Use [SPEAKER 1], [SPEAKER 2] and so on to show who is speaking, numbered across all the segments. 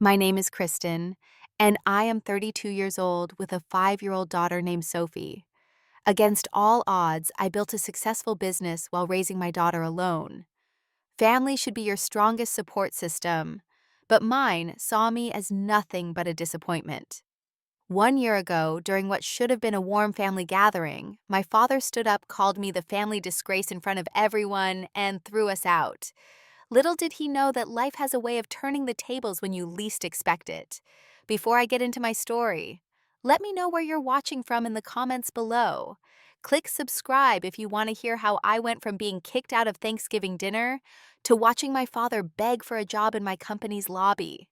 [SPEAKER 1] My name is Kristen, and I am 32 years old with a 5-year-old daughter named Sophie. Against all odds, I built a successful business while raising my daughter alone. Family should be your strongest support system, but mine saw me as nothing but a disappointment. 1 year ago, during what should have been a warm family gathering, my father stood up, called me the family disgrace in front of everyone, and threw us out. Little did he know that life has a way of turning the tables when you least expect it. Before I get into my story, let me know where you're watching from in the comments below. Click subscribe if you want to hear how I went from being kicked out of Thanksgiving dinner to watching my father beg for a job in my company's lobby.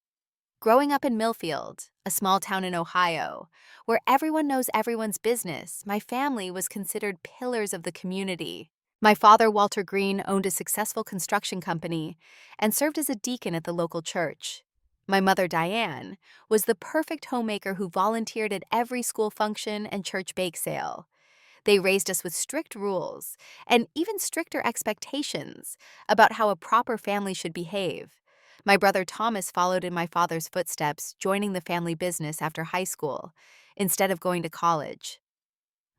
[SPEAKER 1] Growing up in Millfield, a small town in Ohio, where everyone knows everyone's business, my family was considered pillars of the community. My father, Walter Green, owned a successful construction company and served as a deacon at the local church. My mother, Diane, was the perfect homemaker who volunteered at every school function and church bake sale. They raised us with strict rules and even stricter expectations about how a proper family should behave. My brother Thomas followed in my father's footsteps, joining the family business after high school instead of going to college.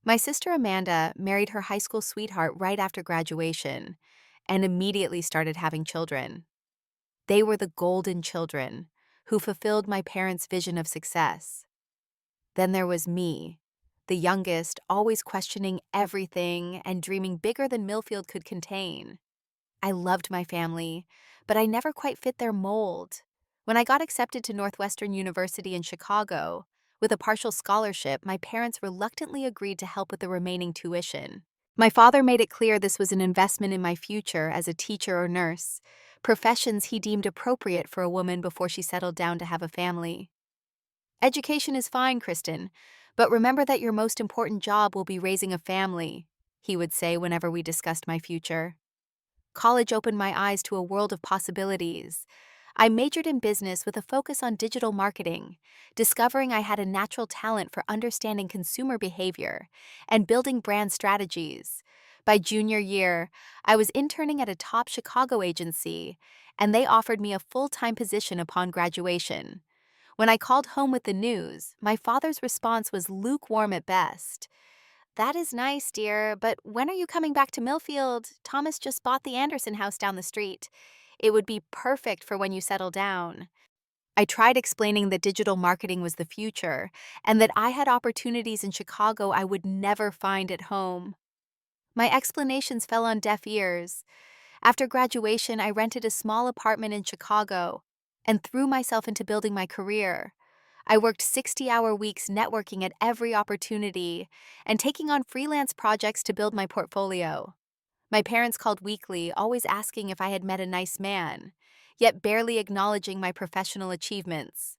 [SPEAKER 1] My sister Amanda married her high school sweetheart right after graduation and immediately started having children. They were the golden children who fulfilled my parents' vision of success. Then there was me, the youngest, always questioning everything and dreaming bigger than Millfield could contain. I loved my family, but I never quite fit their mold. When I got accepted to Northwestern University in Chicago, with a partial scholarship, my parents reluctantly agreed to help with the remaining tuition. My father made it clear this was an investment in my future as a teacher or nurse, professions he deemed appropriate for a woman before she settled down to have a family. Education is fine, Kristen, but remember that your most important job will be raising a family, he would say whenever we discussed my future. College opened my eyes to a world of possibilities. I majored in business with a focus on digital marketing, discovering I had a natural talent for understanding consumer behavior and building brand strategies. By junior year, I was interning at a top Chicago agency, and they offered me a full-time position upon graduation. When I called home with the news, my father's response was lukewarm at best. "That is nice, dear, but when are you coming back to Millfield? Thomas just bought the Anderson house down the street. It would be perfect for when you settle down." I tried explaining that digital marketing was the future and that I had opportunities in Chicago I would never find at home. My explanations fell on deaf ears. After graduation, I rented a small apartment in Chicago and threw myself into building my career. I worked 60-hour weeks networking at every opportunity and taking on freelance projects to build my portfolio. My parents called weekly, always asking if I had met a nice man, yet barely acknowledging my professional achievements.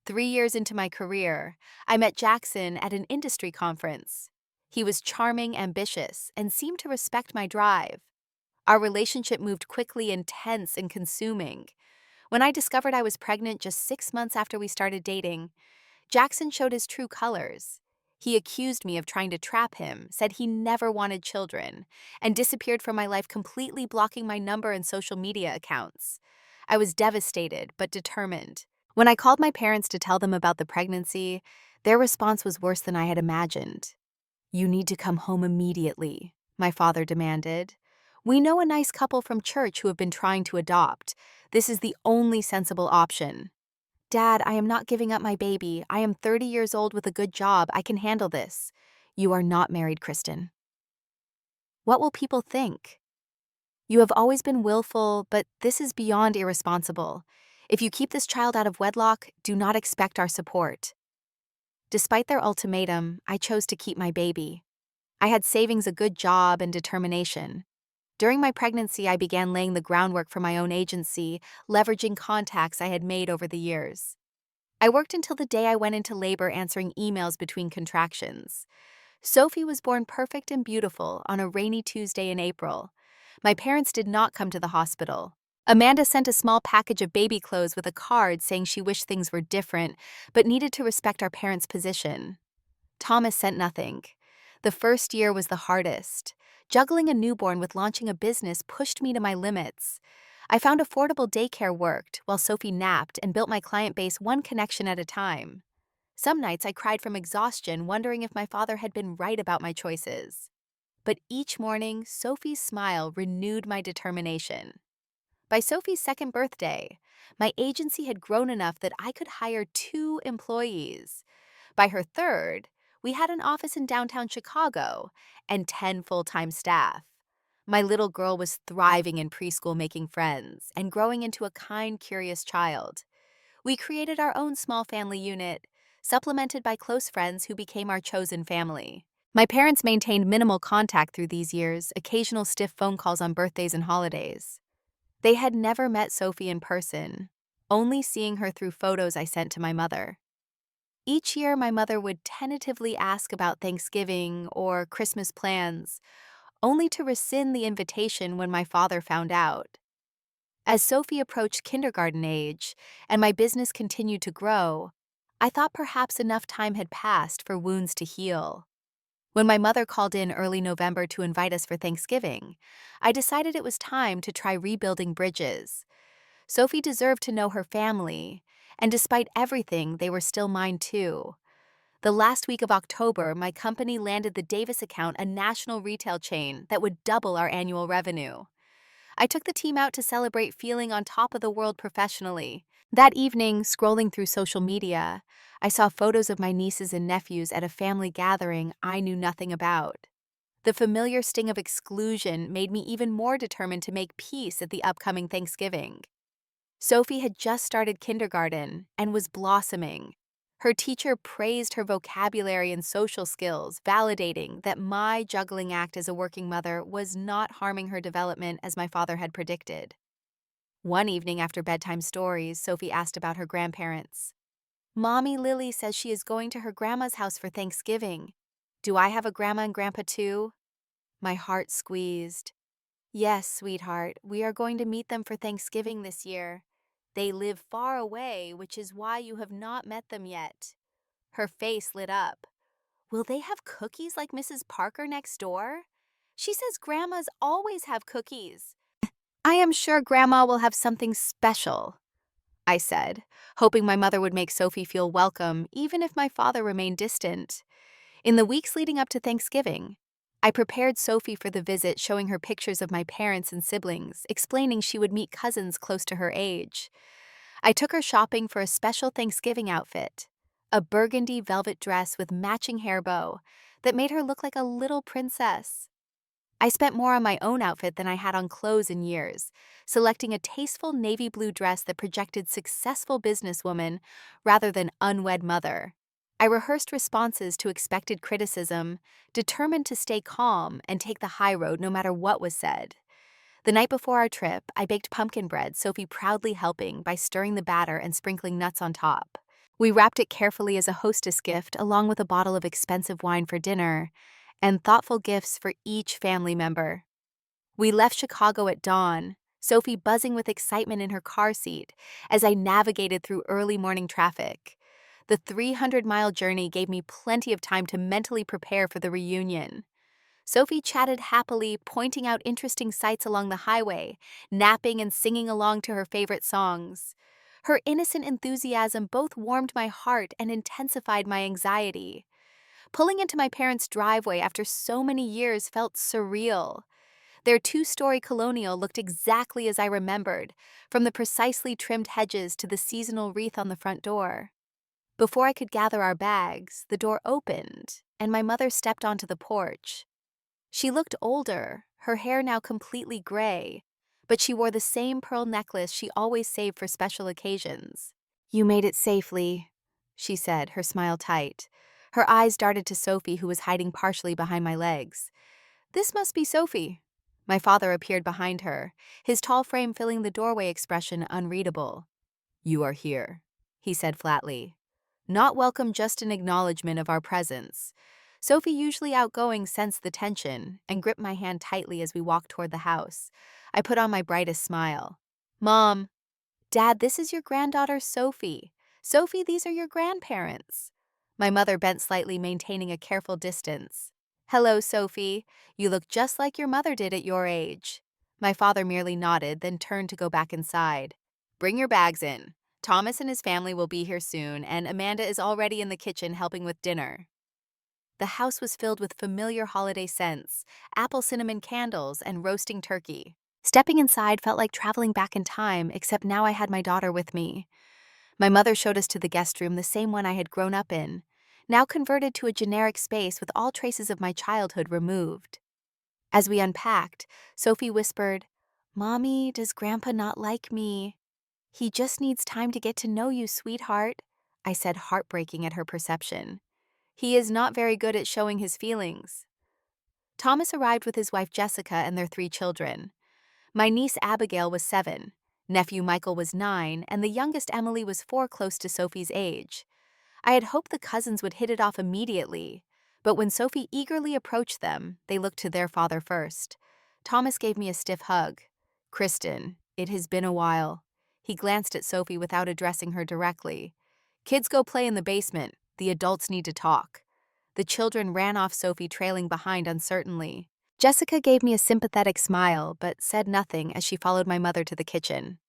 [SPEAKER 1] 3 years into my career, I met Jackson at an industry conference. He was charming, ambitious, and seemed to respect my drive. Our relationship moved quickly, intense, and consuming. When I discovered I was pregnant just 6 months after we started dating, Jackson showed his true colors. He accused me of trying to trap him, said he never wanted children, and disappeared from my life, completely blocking my number and social media accounts. I was devastated, but determined. When I called my parents to tell them about the pregnancy, their response was worse than I had imagined. "You need to come home immediately," my father demanded. "We know a nice couple from church who have been trying to adopt. This is the only sensible option." "Dad, I am not giving up my baby. I am 30 years old with a good job. I can handle this." "You are not married, Kristen." "What will people think?" "You have always been willful, but this is beyond irresponsible. If you keep this child out of wedlock, do not expect our support." Despite their ultimatum, I chose to keep my baby. I had savings, a good job, and determination. During my pregnancy, I began laying the groundwork for my own agency, leveraging contacts I had made over the years. I worked until the day I went into labor, answering emails between contractions. Sophie was born perfect and beautiful on a rainy Tuesday in April. My parents did not come to the hospital. Amanda sent a small package of baby clothes with a card saying she wished things were different, but needed to respect our parents' position. Thomas sent nothing. The first year was the hardest. Juggling a newborn with launching a business pushed me to my limits. I found affordable daycare worked while Sophie napped and built my client base one connection at a time. Some nights I cried from exhaustion, wondering if my father had been right about my choices. But each morning, Sophie's smile renewed my determination. By Sophie's second birthday, my agency had grown enough that I could hire 2 employees. By her third, we had an office in downtown Chicago and 10 full-time staff. My little girl was thriving in preschool, making friends and growing into a kind, curious child. We created our own small family unit, supplemented by close friends who became our chosen family. My parents maintained minimal contact through these years, occasional stiff phone calls on birthdays and holidays. They had never met Sophie in person, only seeing her through photos I sent to my mother. Each year, my mother would tentatively ask about Thanksgiving or Christmas plans, only to rescind the invitation when my father found out. As Sophie approached kindergarten age and my business continued to grow, I thought perhaps enough time had passed for wounds to heal. When my mother called in early November to invite us for Thanksgiving, I decided it was time to try rebuilding bridges. Sophie deserved to know her family, and despite everything, they were still mine too. The last week of October, my company landed the Davis account, a national retail chain that would double our annual revenue. I took the team out to celebrate feeling on top of the world professionally. That evening, scrolling through social media, I saw photos of my nieces and nephews at a family gathering I knew nothing about. The familiar sting of exclusion made me even more determined to make peace at the upcoming Thanksgiving. Sophie had just started kindergarten and was blossoming. Her teacher praised her vocabulary and social skills, validating that my juggling act as a working mother was not harming her development as my father had predicted. One evening after bedtime stories, Sophie asked about her grandparents. "Mommy Lily says she is going to her grandma's house for Thanksgiving. Do I have a grandma and grandpa too?" My heart squeezed. "Yes, sweetheart, we are going to meet them for Thanksgiving this year. They live far away, which is why you have not met them yet." Her face lit up. "Will they have cookies like Mrs. Parker next door? She says grandmas always have cookies." "I am sure Grandma will have something special," I said, hoping my mother would make Sophie feel welcome even if my father remained distant. In the weeks leading up to Thanksgiving, I prepared Sophie for the visit, showing her pictures of my parents and siblings, explaining she would meet cousins close to her age. I took her shopping for a special Thanksgiving outfit, a burgundy velvet dress with matching hair bow that made her look like a little princess. I spent more on my own outfit than I had on clothes in years, selecting a tasteful navy blue dress that projected successful businesswoman rather than unwed mother. I rehearsed responses to expected criticism, determined to stay calm and take the high road no matter what was said. The night before our trip, I baked pumpkin bread, Sophie proudly helping by stirring the batter and sprinkling nuts on top. We wrapped it carefully as a hostess gift, along with a bottle of expensive wine for dinner and thoughtful gifts for each family member. We left Chicago at dawn, Sophie buzzing with excitement in her car seat as I navigated through early morning traffic. The 300-mile journey gave me plenty of time to mentally prepare for the reunion. Sophie chatted happily, pointing out interesting sights along the highway, napping and singing along to her favorite songs. Her innocent enthusiasm both warmed my heart and intensified my anxiety. Pulling into my parents' driveway after so many years felt surreal. Their 2-story colonial looked exactly as I remembered, from the precisely trimmed hedges to the seasonal wreath on the front door. Before I could gather our bags, the door opened, and my mother stepped onto the porch. She looked older, her hair now completely gray, but she wore the same pearl necklace she always saved for special occasions. "You made it safely," she said, her smile tight. Her eyes darted to Sophie, who was hiding partially behind my legs. "This must be Sophie." My father appeared behind her, his tall frame filling the doorway, expression unreadable. "You are here," he said flatly. Not welcome, just an acknowledgement of our presence. Sophie, usually outgoing, sensed the tension and gripped my hand tightly as we walked toward the house. I put on my brightest smile. "Mom, Dad, this is your granddaughter, Sophie. Sophie, these are your grandparents." My mother bent slightly, maintaining a careful distance. "Hello, Sophie. You look just like your mother did at your age." My father merely nodded, then turned to go back inside. Bring your bags in. Thomas and his family will be here soon, and Amanda is already in the kitchen helping with dinner. The house was filled with familiar holiday scents, apple cinnamon candles, and roasting turkey. Stepping inside felt like traveling back in time, except now I had my daughter with me. My mother showed us to the guest room, the same one I had grown up in, now converted to a generic space with all traces of my childhood removed. As we unpacked, Sophie whispered, "Mommy, does Grandpa not like me?" "He just needs time to get to know you, sweetheart," I said, heartbreaking at her perception. "He is not very good at showing his feelings." Thomas arrived with his wife Jessica and their 3 children. My niece Abigail was 7, nephew Michael was 9, and the youngest Emily was 4, close to Sophie's age. I had hoped the cousins would hit it off immediately, but when Sophie eagerly approached them, they looked to their father first. Thomas gave me a stiff hug. "Kristen, it has been a while." He glanced at Sophie without addressing her directly. "Kids go play in the basement. The adults need to talk." The children ran off, Sophie trailing behind uncertainly. Jessica gave me a sympathetic smile, but said nothing as she followed my mother to the kitchen.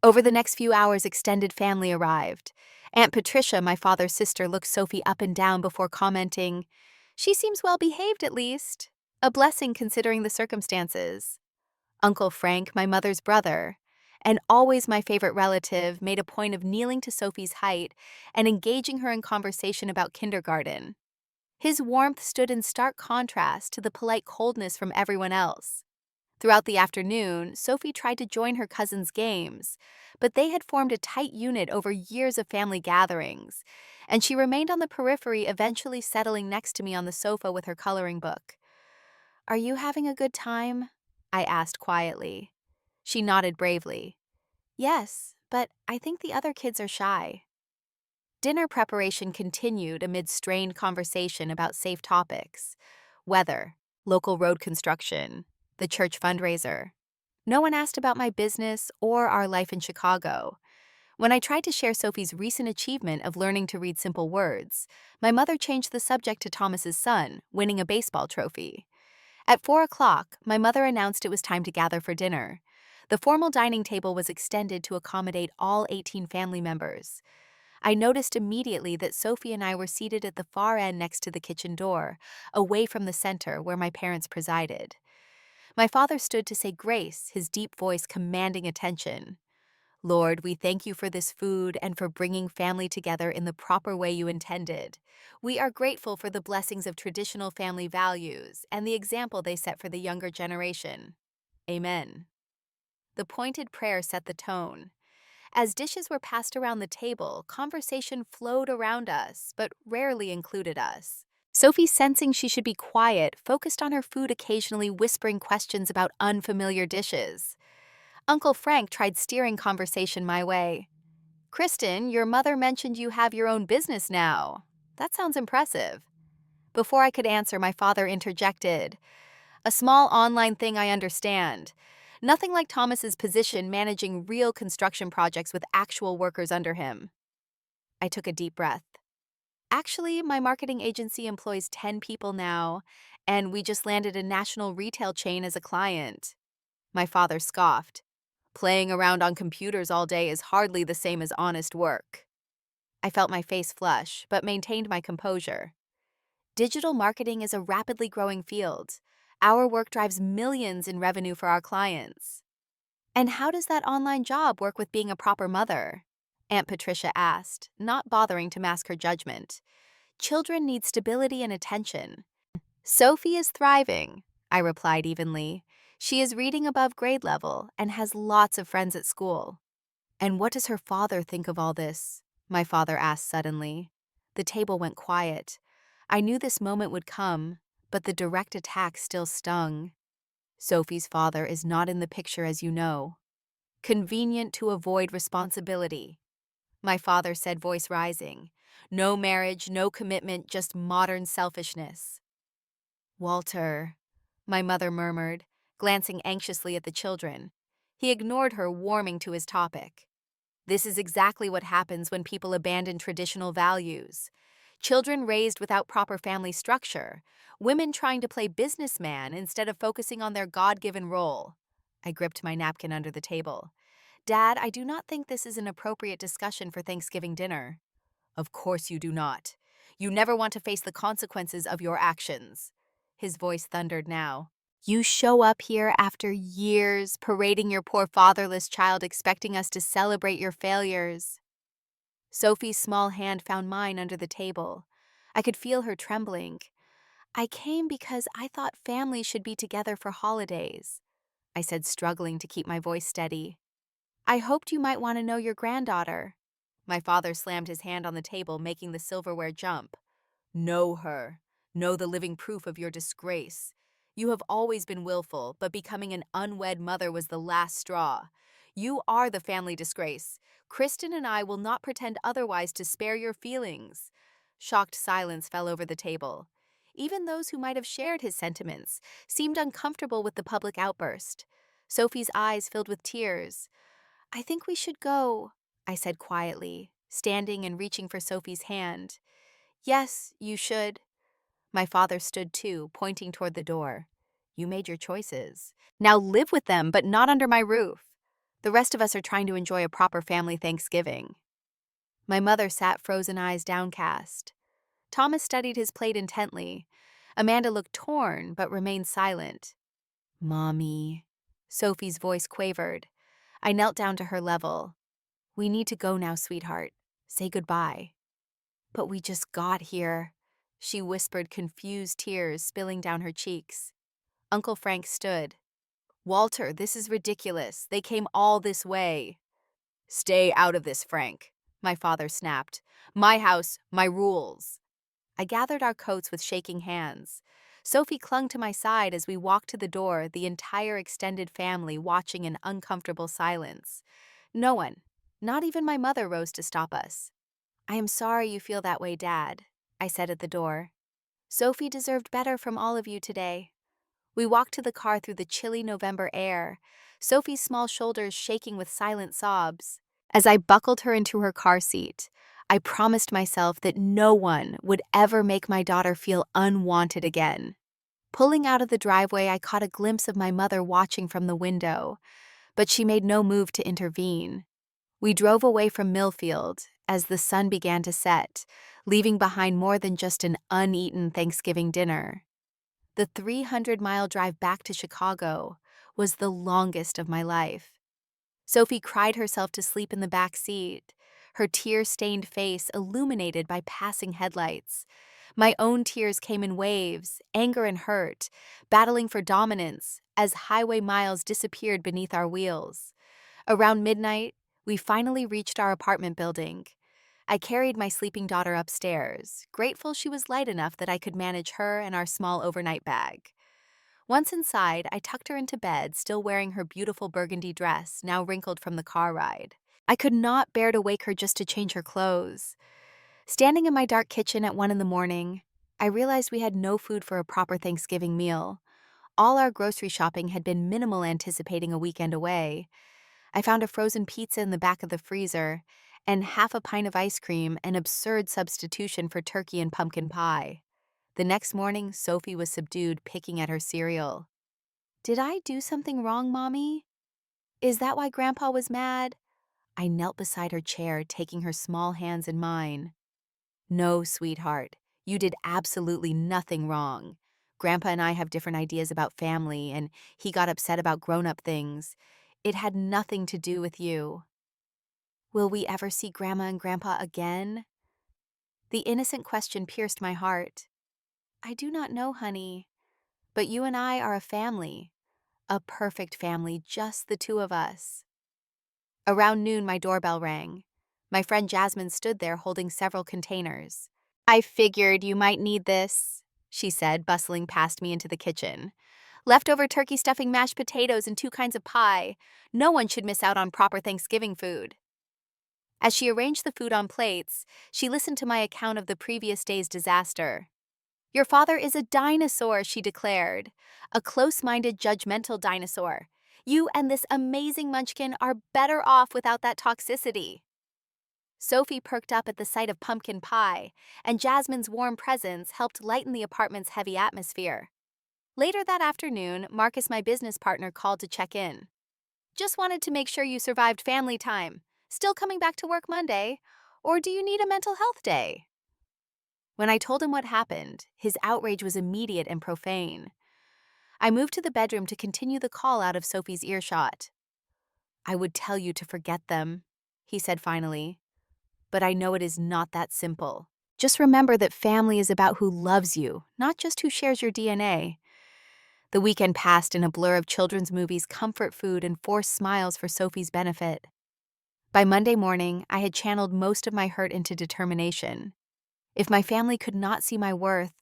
[SPEAKER 1] Over the next few hours, extended family arrived. Aunt Patricia, my father's sister, looked Sophie up and down before commenting, "She seems well behaved at least." A blessing considering the circumstances. Uncle Frank, my mother's brother, and always my favorite relative, made a point of kneeling to Sophie's height and engaging her in conversation about kindergarten. His warmth stood in stark contrast to the polite coldness from everyone else. Throughout the afternoon, Sophie tried to join her cousins' games, but they had formed a tight unit over years of family gatherings, and she remained on the periphery, eventually settling next to me on the sofa with her coloring book. "Are you having a good time?" I asked quietly. She nodded bravely. "Yes, but I think the other kids are shy." Dinner preparation continued amid strained conversation about safe topics: weather, local road construction, the church fundraiser. No one asked about my business or our life in Chicago. When I tried to share Sophie's recent achievement of learning to read simple words, my mother changed the subject to Thomas's son winning a baseball trophy. At 4 o'clock, my mother announced it was time to gather for dinner. The formal dining table was extended to accommodate all 18 family members. I noticed immediately that Sophie and I were seated at the far end next to the kitchen door, away from the center where my parents presided. My father stood to say grace, his deep voice commanding attention. "Lord, we thank you for this food and for bringing family together in the proper way you intended. We are grateful for the blessings of traditional family values and the example they set for the younger generation. Amen." The pointed prayer set the tone. As dishes were passed around the table, conversation flowed around us, but rarely included us. Sophie, sensing she should be quiet, focused on her food, occasionally whispering questions about unfamiliar dishes. Uncle Frank tried steering conversation my way. "Kristen, your mother mentioned you have your own business now. That sounds impressive." Before I could answer, my father interjected, "A small online thing, I understand. Nothing like Thomas's position managing real construction projects with actual workers under him." I took a deep breath. "Actually, my marketing agency employs 10 people now, and we just landed a national retail chain as a client." My father scoffed. "Playing around on computers all day is hardly the same as honest work." I felt my face flush, but maintained my composure. "Digital marketing is a rapidly growing field. Our work drives millions in revenue for our clients." "And how does that online job work with being a proper mother?" Aunt Patricia asked, not bothering to mask her judgment. "Children need stability and attention." "Sophie is thriving," I replied evenly. "She is reading above grade level and has lots of friends at school." "And what does her father think of all this?" my father asked suddenly. The table went quiet. I knew this moment would come, but the direct attack still stung. "Sophie's father is not in the picture, as you know. Convenient to avoid responsibility," my father said, voice rising. "No marriage, no commitment, just modern selfishness." "Walter," my mother murmured, glancing anxiously at the children. He ignored her, warming to his topic. "This is exactly what happens when people abandon traditional values. Children raised without proper family structure, women trying to play businessman instead of focusing on their God-given role. I gripped my napkin under the table. Dad, I do not think this is an appropriate discussion for Thanksgiving dinner. Of course you do not. You never want to face the consequences of your actions. His voice thundered now. You show up here after years parading your poor fatherless child, expecting us to celebrate your failures. Sophie's small hand found mine under the table. I could feel her trembling. I came because I thought families should be together for holidays, I said, struggling to keep my voice steady. I hoped you might want to know your granddaughter. My father slammed his hand on the table, making the silverware jump. Know her. Know the living proof of your disgrace. You have always been willful, but becoming an unwed mother was the last straw. You are the family disgrace. Kristen and I will not pretend otherwise to spare your feelings. Shocked silence fell over the table. Even those who might have shared his sentiments seemed uncomfortable with the public outburst. Sophie's eyes filled with tears. I think we should go, I said quietly, standing and reaching for Sophie's hand. Yes, you should. My father stood too, pointing toward the door. You made your choices. Now live with them, but not under my roof. The rest of us are trying to enjoy a proper family Thanksgiving. My mother sat, frozen eyes downcast. Thomas studied his plate intently. Amanda looked torn, but remained silent. Mommy. Sophie's voice quavered. I knelt down to her level. We need to go now, sweetheart. Say goodbye. But we just got here, she whispered, confused tears spilling down her cheeks. Uncle Frank stood. Walter, this is ridiculous. They came all this way. Stay out of this, Frank, my father snapped. My house, my rules. I gathered our coats with shaking hands. Sophie clung to my side as we walked to the door, the entire extended family watching in uncomfortable silence. No one, not even my mother, rose to stop us. I am sorry you feel that way, Dad, I said at the door. Sophie deserved better from all of you today. We walked to the car through the chilly November air, Sophie's small shoulders shaking with silent sobs. As I buckled her into her car seat, I promised myself that no one would ever make my daughter feel unwanted again. Pulling out of the driveway, I caught a glimpse of my mother watching from the window, but she made no move to intervene. We drove away from Millfield as the sun began to set, leaving behind more than just an uneaten Thanksgiving dinner. The 300-mile drive back to Chicago was the longest of my life. Sophie cried herself to sleep in the back seat, her tear-stained face illuminated by passing headlights. My own tears came in waves, anger and hurt, battling for dominance as highway miles disappeared beneath our wheels. Around midnight, we finally reached our apartment building. I carried my sleeping daughter upstairs, grateful she was light enough that I could manage her and our small overnight bag. Once inside, I tucked her into bed, still wearing her beautiful burgundy dress, now wrinkled from the car ride. I could not bear to wake her just to change her clothes. Standing in my dark kitchen at 1 a.m, I realized we had no food for a proper Thanksgiving meal. All our grocery shopping had been minimal, anticipating a weekend away. I found a frozen pizza in the back of the freezer, and half a pint of ice cream, an absurd substitution for turkey and pumpkin pie. The next morning, Sophie was subdued, picking at her cereal. Did I do something wrong, Mommy? Is that why Grandpa was mad? I knelt beside her chair, taking her small hands in mine. No, sweetheart, you did absolutely nothing wrong. Grandpa and I have different ideas about family, and he got upset about grown-up things. It had nothing to do with you. Will we ever see Grandma and Grandpa again? The innocent question pierced my heart. I do not know, honey, but you and I are a family. A perfect family, just the two of us. Around noon, my doorbell rang. My friend Jasmine stood there holding several containers. I figured you might need this, she said, bustling past me into the kitchen. Leftover turkey stuffing, mashed potatoes, and 2 kinds of pie. No one should miss out on proper Thanksgiving food. As she arranged the food on plates, she listened to my account of the previous day's disaster. Your father is a dinosaur, she declared. A close-minded, judgmental dinosaur. You and this amazing munchkin are better off without that toxicity. Sophie perked up at the sight of pumpkin pie, and Jasmine's warm presence helped lighten the apartment's heavy atmosphere. Later that afternoon, Marcus, my business partner, called to check in. Just wanted to make sure you survived family time. Still coming back to work Monday? Or do you need a mental health day? When I told him what happened, his outrage was immediate and profane. I moved to the bedroom to continue the call out of Sophie's earshot. I would tell you to forget them, he said finally. But I know it is not that simple. Just remember that family is about who loves you, not just who shares your DNA. The weekend passed in a blur of children's movies, comfort food, and forced smiles for Sophie's benefit. By Monday morning, I had channeled most of my hurt into determination. If my family could not see my worth,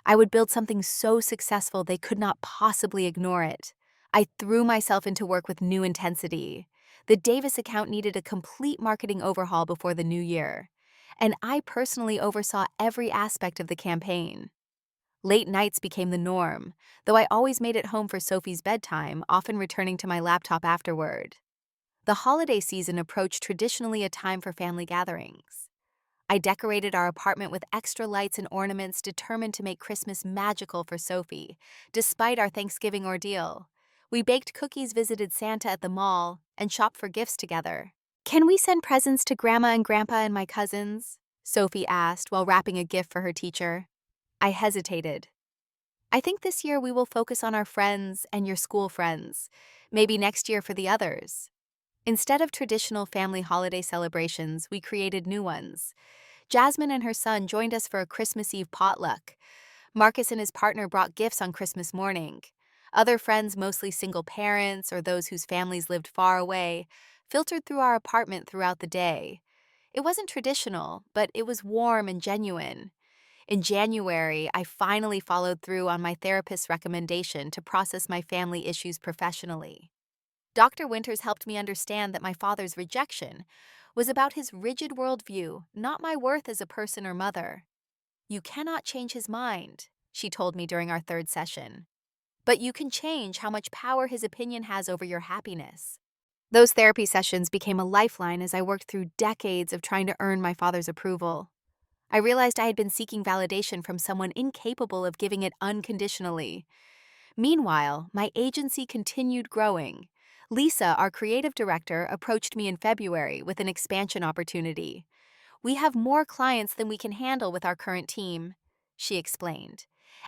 [SPEAKER 1] I would build something so successful they could not possibly ignore it. I threw myself into work with new intensity. The Davis account needed a complete marketing overhaul before the new year, and I personally oversaw every aspect of the campaign. Late nights became the norm, though I always made it home for Sophie's bedtime, often returning to my laptop afterward. The holiday season approached, traditionally a time for family gatherings. I decorated our apartment with extra lights and ornaments, determined to make Christmas magical for Sophie, despite our Thanksgiving ordeal. We baked cookies, visited Santa at the mall, and shopped for gifts together. "Can we send presents to Grandma and Grandpa and my cousins?" Sophie asked while wrapping a gift for her teacher. I hesitated. "I think this year we will focus on our friends and your school friends. Maybe next year for the others." Instead of traditional family holiday celebrations, we created new ones. Jasmine and her son joined us for a Christmas Eve potluck. Marcus and his partner brought gifts on Christmas morning. Other friends, mostly single parents or those whose families lived far away, filtered through our apartment throughout the day. It wasn't traditional, but it was warm and genuine. In January, I finally followed through on my therapist's recommendation to process my family issues professionally. Dr. Winters helped me understand that my father's rejection was about his rigid worldview, not my worth as a person or mother. "You cannot change his mind," she told me during our third session. "But you can change how much power his opinion has over your happiness." Those therapy sessions became a lifeline as I worked through decades of trying to earn my father's approval. I realized I had been seeking validation from someone incapable of giving it unconditionally. Meanwhile, my agency continued growing. Lisa, our creative director, approached me in February with an expansion opportunity. "We have more clients than we can handle with our current team," she explained.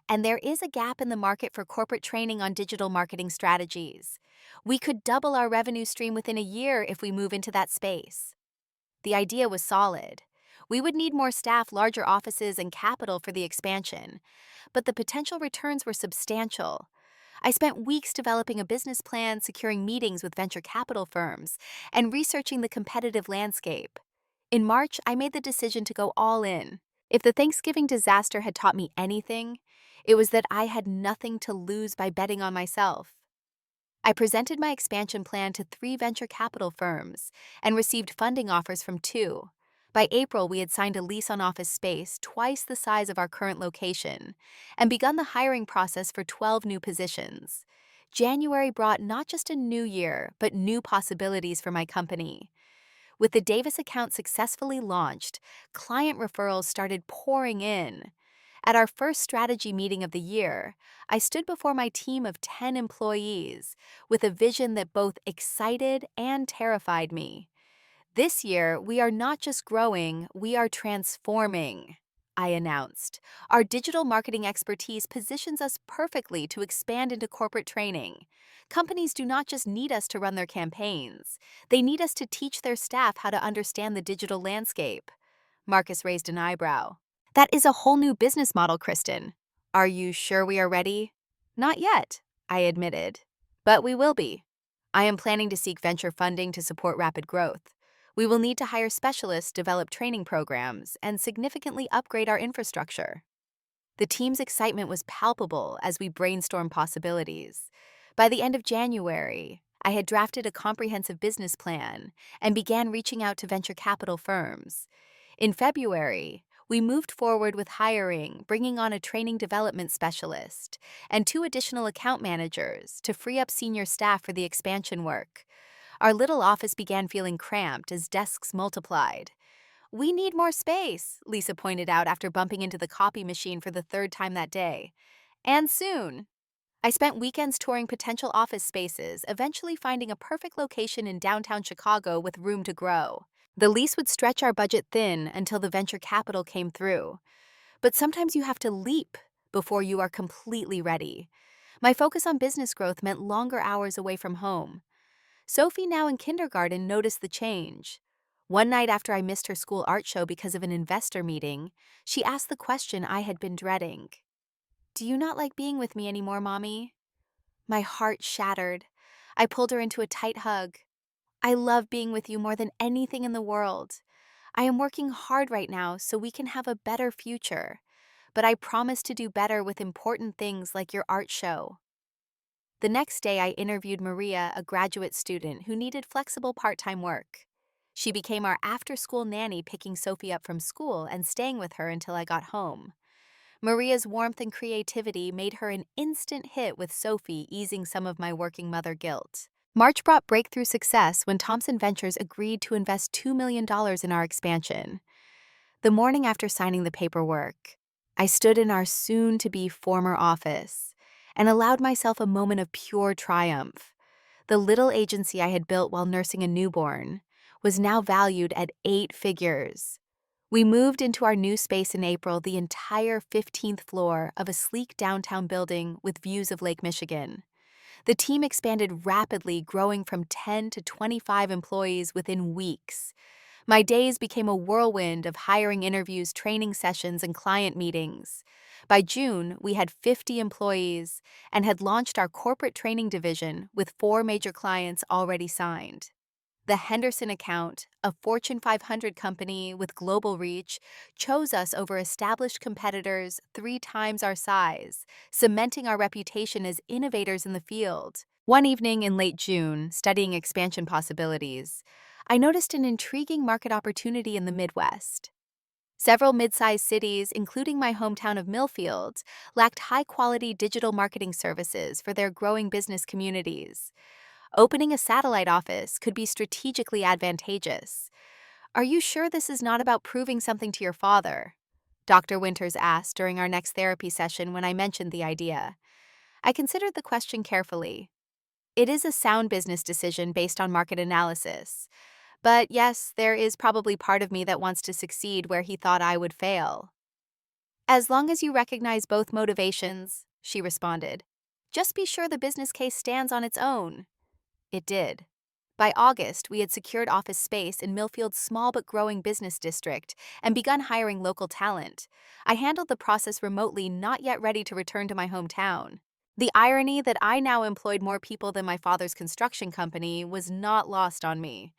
[SPEAKER 1] "And there is a gap in the market for corporate training on digital marketing strategies. We could double our revenue stream within a year if we move into that space." The idea was solid. We would need more staff, larger offices, and capital for the expansion, but the potential returns were substantial. I spent weeks developing a business plan, securing meetings with venture capital firms, and researching the competitive landscape. In March, I made the decision to go all in. If the Thanksgiving disaster had taught me anything, it was that I had nothing to lose by betting on myself. I presented my expansion plan to 3 venture capital firms and received funding offers from 2. By April, we had signed a lease on office space twice the size of our current location and begun the hiring process for 12 new positions. January brought not just a new year, but new possibilities for my company. With the Davis account successfully launched, client referrals started pouring in. At our first strategy meeting of the year, I stood before my team of 10 employees with a vision that both excited and terrified me. "This year, we are not just growing, we are transforming," I announced. "Our digital marketing expertise positions us perfectly to expand into corporate training. Companies do not just need us to run their campaigns, they need us to teach their staff how to understand the digital landscape." Marcus raised an eyebrow. "That is a whole new business model, Kristen. Are you sure we are ready?" "Not yet," I admitted. "But we will be. I am planning to seek venture funding to support rapid growth. We will need to hire specialists, develop training programs, and significantly upgrade our infrastructure." The team's excitement was palpable as we brainstormed possibilities. By the end of January, I had drafted a comprehensive business plan and began reaching out to venture capital firms. In February, we moved forward with hiring, bringing on a training development specialist and 2 additional account managers to free up senior staff for the expansion work. Our little office began feeling cramped as desks multiplied. "We need more space," Lisa pointed out after bumping into the copy machine for the 3rd time that day. "And soon." I spent weekends touring potential office spaces, eventually finding a perfect location in downtown Chicago with room to grow. The lease would stretch our budget thin until the venture capital came through. But sometimes you have to leap before you are completely ready. My focus on business growth meant longer hours away from home. Sophie, now in kindergarten, noticed the change. One night after I missed her school art show because of an investor meeting, she asked the question I had been dreading. "Do you not like being with me anymore, Mommy?" My heart shattered. I pulled her into a tight hug. "I love being with you more than anything in the world. I am working hard right now so we can have a better future. But I promise to do better with important things like your art show." The next day, I interviewed Maria, a graduate student who needed flexible part-time work. She became our after-school nanny, picking Sophie up from school and staying with her until I got home. Maria's warmth and creativity made her an instant hit, with Sophie easing some of my working mother guilt. March brought breakthrough success when Thompson Ventures agreed to invest $2 million in our expansion. The morning after signing the paperwork, I stood in our soon-to-be former office and allowed myself a moment of pure triumph. The little agency I had built while nursing a newborn was now valued at 8 figures. We moved into our new space in April, the entire 15th floor of a sleek downtown building with views of Lake Michigan. The team expanded rapidly, growing from 10 to 25 employees within weeks. My days became a whirlwind of hiring interviews, training sessions, and client meetings. By June, we had 50 employees and had launched our corporate training division with 4 major clients already signed. The Henderson account, a Fortune 500 company with global reach, chose us over established competitors 3 times our size, cementing our reputation as innovators in the field. One evening in late June, studying expansion possibilities, I noticed an intriguing market opportunity in the Midwest. Several mid-sized cities, including my hometown of Millfield, lacked high-quality digital marketing services for their growing business communities. Opening a satellite office could be strategically advantageous. "Are you sure this is not about proving something to your father?" Dr. Winters asked during our next therapy session when I mentioned the idea. I considered the question carefully. It is a sound business decision based on market analysis. But yes, there is probably part of me that wants to succeed where he thought I would fail. "As long as you recognize both motivations," she responded. "Just be sure the business case stands on its own." It did. By August, we had secured office space in Millfield's small but growing business district and begun hiring local talent. I handled the process remotely, not yet ready to return to my hometown. The irony that I now employed more people than my father's construction company was not lost on me.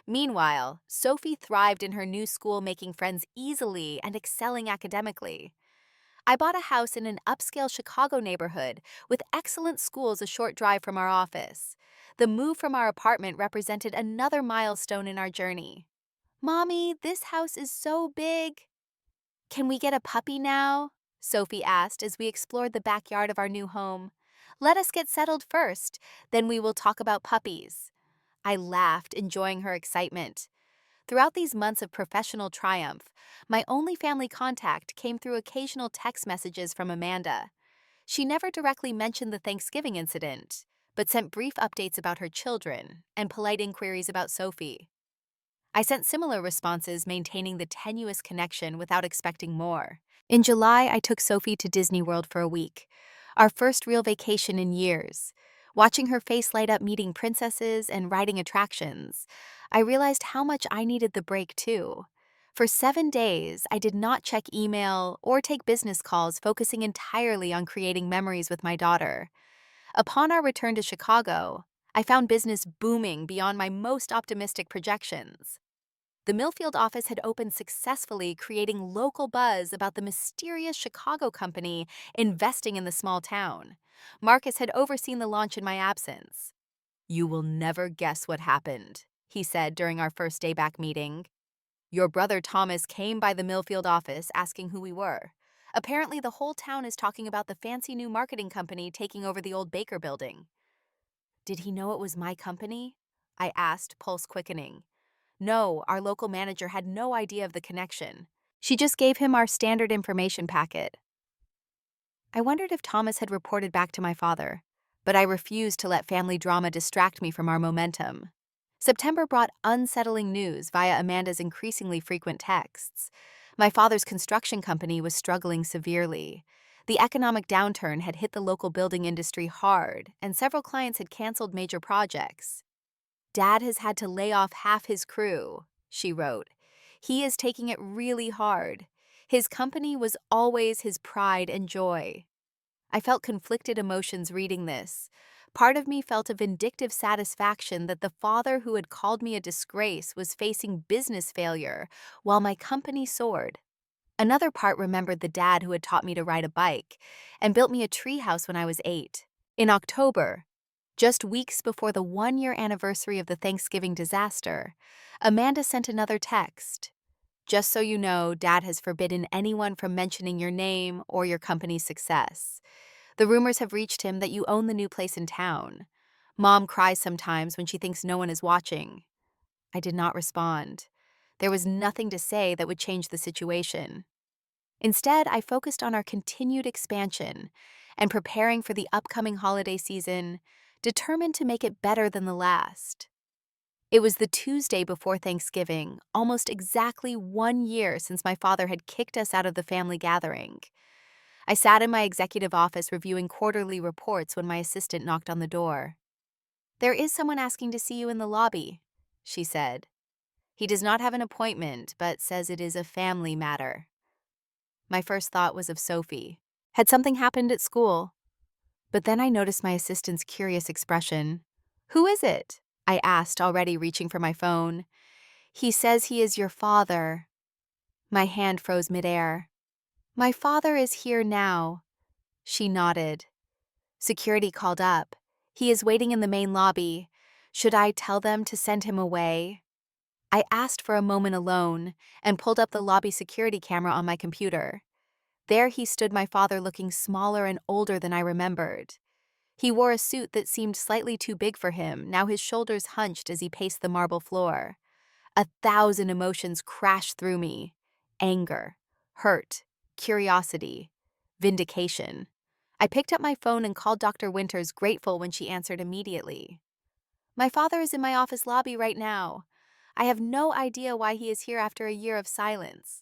[SPEAKER 1] Meanwhile, Sophie thrived in her new school, making friends easily and excelling academically. I bought a house in an upscale Chicago neighborhood with excellent schools a short drive from our office. The move from our apartment represented another milestone in our journey. "Mommy, this house is so big." "Can we get a puppy now?" Sophie asked as we explored the backyard of our new home. "Let us get settled first, then we will talk about puppies." I laughed, enjoying her excitement. Throughout these months of professional triumph, my only family contact came through occasional text messages from Amanda. She never directly mentioned the Thanksgiving incident, but sent brief updates about her children and polite inquiries about Sophie. I sent similar responses, maintaining the tenuous connection without expecting more. In July, I took Sophie to Disney World for a week, our first real vacation in years. Watching her face light up meeting princesses and riding attractions, I realized how much I needed the break too. For 7 days, I did not check email or take business calls, focusing entirely on creating memories with my daughter. Upon our return to Chicago, I found business booming beyond my most optimistic projections. The Millfield office had opened successfully, creating local buzz about the mysterious Chicago company investing in the small town. Marcus had overseen the launch in my absence. "You will never guess what happened," he said during our first day back meeting. "Your brother Thomas came by the Millfield office asking who we were. Apparently, the whole town is talking about the fancy new marketing company taking over the old Baker building." "Did he know it was my company?" I asked, pulse quickening. No, our local manager had no idea of the connection. She just gave him our standard information packet. I wondered if Thomas had reported back to my father, but I refused to let family drama distract me from our momentum. September brought unsettling news via Amanda's increasingly frequent texts. My father's construction company was struggling severely. The economic downturn had hit the local building industry hard, and several clients had canceled major projects. Dad has had to lay off half his crew, she wrote. He is taking it really hard. His company was always his pride and joy. I felt conflicted emotions reading this. Part of me felt a vindictive satisfaction that the father who had called me a disgrace was facing business failure while my company soared. Another part remembered the dad who had taught me to ride a bike and built me a treehouse when I was 8. In October, just weeks before the 1-year anniversary of the Thanksgiving disaster, Amanda sent another text. Just so you know, Dad has forbidden anyone from mentioning your name or your company's success. The rumors have reached him that you own the new place in town. Mom cries sometimes when she thinks no one is watching. I did not respond. There was nothing to say that would change the situation. Instead, I focused on our continued expansion and preparing for the upcoming holiday season, determined to make it better than the last. It was the Tuesday before Thanksgiving, almost exactly 1 year since my father had kicked us out of the family gathering. I sat in my executive office reviewing quarterly reports when my assistant knocked on the door. "There is someone asking to see you in the lobby," she said. "He does not have an appointment, but says it is a family matter." My first thought was of Sophie. Had something happened at school? But then I noticed my assistant's curious expression. "Who is it?" I asked, already reaching for my phone. "He says he is your father." My hand froze midair. "My father is here now." She nodded. Security called up. "He is waiting in the main lobby. Should I tell them to send him away?" I asked for a moment alone and pulled up the lobby security camera on my computer. There he stood, my father, looking smaller and older than I remembered. He wore a suit that seemed slightly too big for him, now his shoulders hunched as he paced the marble floor. 1,000 emotions crashed through me. Anger, hurt, curiosity, vindication. I picked up my phone and called Dr. Winters, grateful when she answered immediately. "My father is in my office lobby right now. I have no idea why he is here after a year of silence.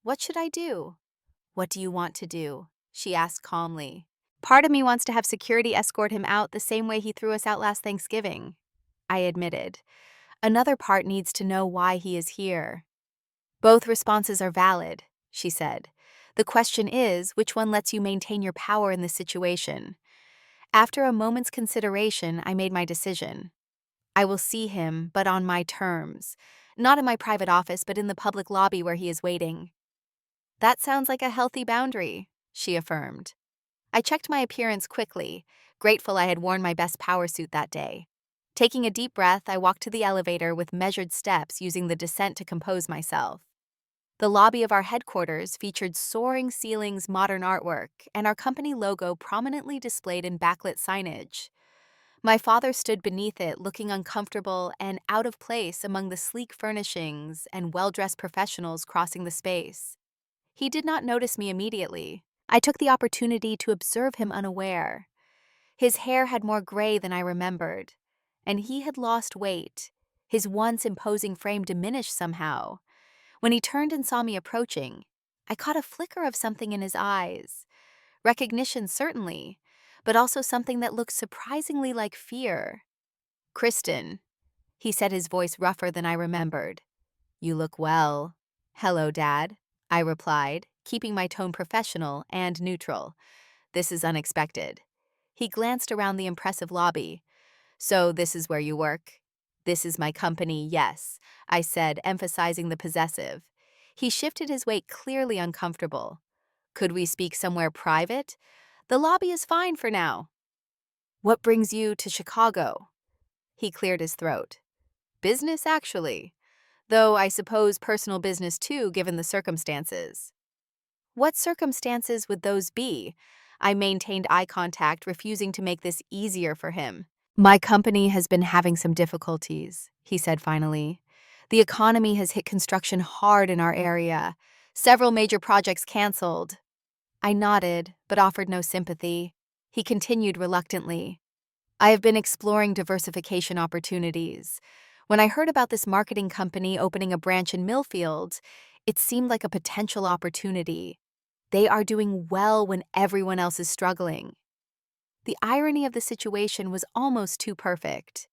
[SPEAKER 1] What should I do?" "What do you want to do?" she asked calmly. "Part of me wants to have security escort him out the same way he threw us out last Thanksgiving," I admitted. "Another part needs to know why he is here." "Both responses are valid," she said. "The question is, which one lets you maintain your power in this situation?" After a moment's consideration, I made my decision. "I will see him, but on my terms. Not in my private office, but in the public lobby where he is waiting." "That sounds like a healthy boundary," she affirmed. I checked my appearance quickly, grateful I had worn my best power suit that day. Taking a deep breath, I walked to the elevator with measured steps, using the descent to compose myself. The lobby of our headquarters featured soaring ceilings, modern artwork, and our company logo prominently displayed in backlit signage. My father stood beneath it, looking uncomfortable and out of place among the sleek furnishings and well-dressed professionals crossing the space. He did not notice me immediately. I took the opportunity to observe him unaware. His hair had more gray than I remembered, and he had lost weight. His once imposing frame diminished somehow. When he turned and saw me approaching, I caught a flicker of something in his eyes. Recognition, certainly, but also something that looked surprisingly like fear. "Kristen," he said, his voice rougher than I remembered. "You look well." "Hello, Dad," I replied, keeping my tone professional and neutral. "This is unexpected." He glanced around the impressive lobby. "So this is where you work?" "This is my company, yes," I said, emphasizing the possessive. He shifted his weight, clearly uncomfortable. "Could we speak somewhere private?" "The lobby is fine for now." "What brings you to Chicago?" He cleared his throat. "Business, actually. Though I suppose personal business too, given the circumstances." "What circumstances would those be?" I maintained eye contact, refusing to make this easier for him. "My company has been having some difficulties," he said finally. "The economy has hit construction hard in our area. Several major projects canceled." I nodded, but offered no sympathy. He continued reluctantly. I have been exploring diversification opportunities. When I heard about this marketing company opening a branch in Millfield, it seemed like a potential opportunity. They are doing well when everyone else is struggling. The irony of the situation was almost too perfect.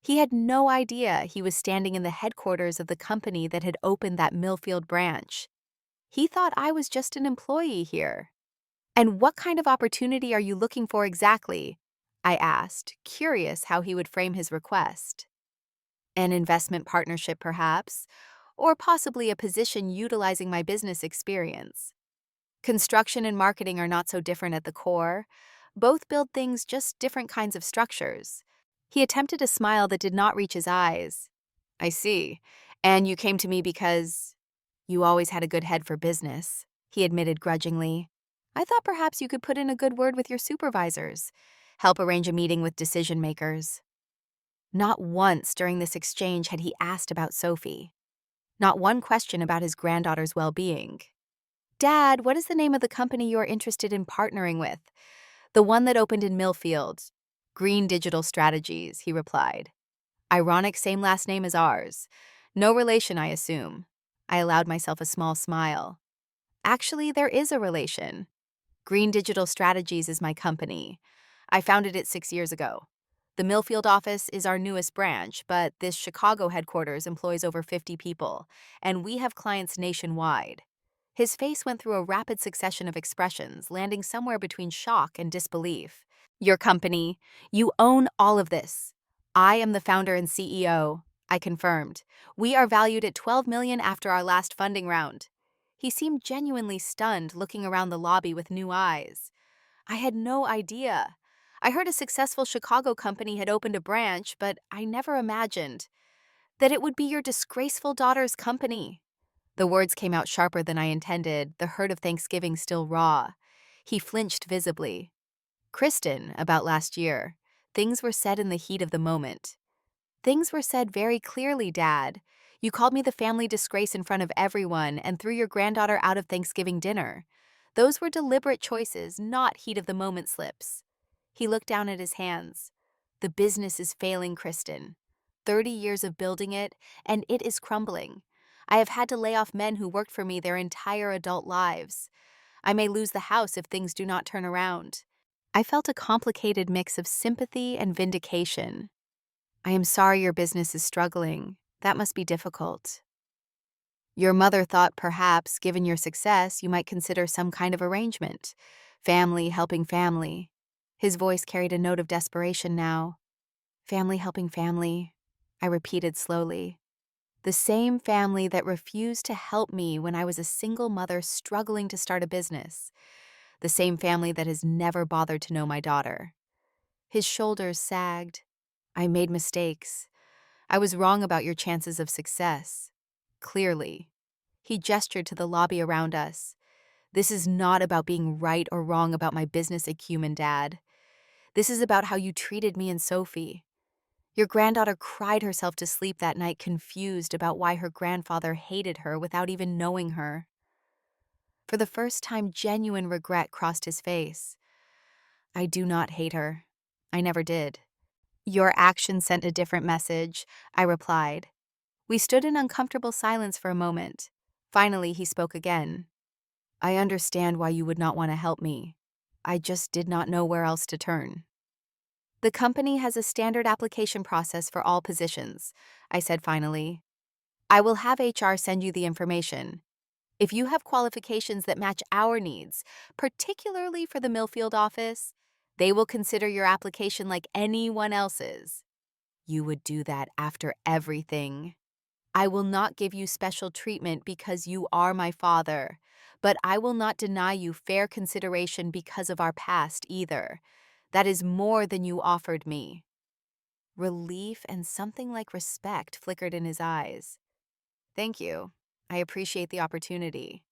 [SPEAKER 1] He had no idea he was standing in the headquarters of the company that had opened that Millfield branch. He thought I was just an employee here. "And what kind of opportunity are you looking for exactly?" I asked, curious how he would frame his request. "An investment partnership, perhaps, or possibly a position utilizing my business experience. Construction and marketing are not so different at the core. Both build things, just different kinds of structures." He attempted a smile that did not reach his eyes. "I see. And you came to me because you always had a good head for business," he admitted grudgingly. "I thought perhaps you could put in a good word with your supervisors, help arrange a meeting with decision makers." Not once during this exchange had he asked about Sophie. Not one question about his granddaughter's well-being. "Dad, what is the name of the company you are interested in partnering with?" "The one that opened in Millfield." "Green Digital Strategies," he replied. "Ironic same last name as ours. No relation, I assume." I allowed myself a small smile. "Actually, there is a relation. Green Digital Strategies is my company. I founded it 6 years ago. The Millfield office is our newest branch, but this Chicago headquarters employs over 50 people, and we have clients nationwide." His face went through a rapid succession of expressions, landing somewhere between shock and disbelief. "Your company. You own all of this." "I am the founder and CEO," I confirmed. "We are valued at $12 million after our last funding round." He seemed genuinely stunned, looking around the lobby with new eyes. I had no idea. I heard a successful Chicago company had opened a branch, but I never imagined that it would be your disgraceful daughter's company. The words came out sharper than I intended, the hurt of Thanksgiving still raw. He flinched visibly. "Kristen, about last year. Things were said in the heat of the moment." "Things were said very clearly, Dad. You called me the family disgrace in front of everyone and threw your granddaughter out of Thanksgiving dinner. Those were deliberate choices, not heat-of-the-moment slips." He looked down at his hands. "The business is failing, Kristen. 30 years of building it, and it is crumbling. I have had to lay off men who worked for me their entire adult lives. I may lose the house if things do not turn around." I felt a complicated mix of sympathy and vindication. "I am sorry your business is struggling. That must be difficult. Your mother thought perhaps, given your success, you might consider some kind of arrangement. Family helping family." His voice carried a note of desperation now. "Family helping family," I repeated slowly. "The same family that refused to help me when I was a single mother struggling to start a business. The same family that has never bothered to know my daughter." His shoulders sagged. "I made mistakes. I was wrong about your chances of success. Clearly." He gestured to the lobby around us. "This is not about being right or wrong about my business acumen, Dad. This is about how you treated me and Sophie. Your granddaughter cried herself to sleep that night, confused about why her grandfather hated her without even knowing her." For the first time, genuine regret crossed his face. "I do not hate her. I never did." "Your actions sent a different message," I replied. We stood in uncomfortable silence for a moment. Finally, he spoke again. "I understand why you would not want to help me. I just did not know where else to turn." "The company has a standard application process for all positions," I said finally. "I will have HR send you the information. If you have qualifications that match our needs, particularly for the Millfield office, they will consider your application like anyone else's." "You would do that after everything." "I will not give you special treatment because you are my father, but I will not deny you fair consideration because of our past either. That is more than you offered me." Relief and something like respect flickered in his eyes. "Thank you. I appreciate the opportunity."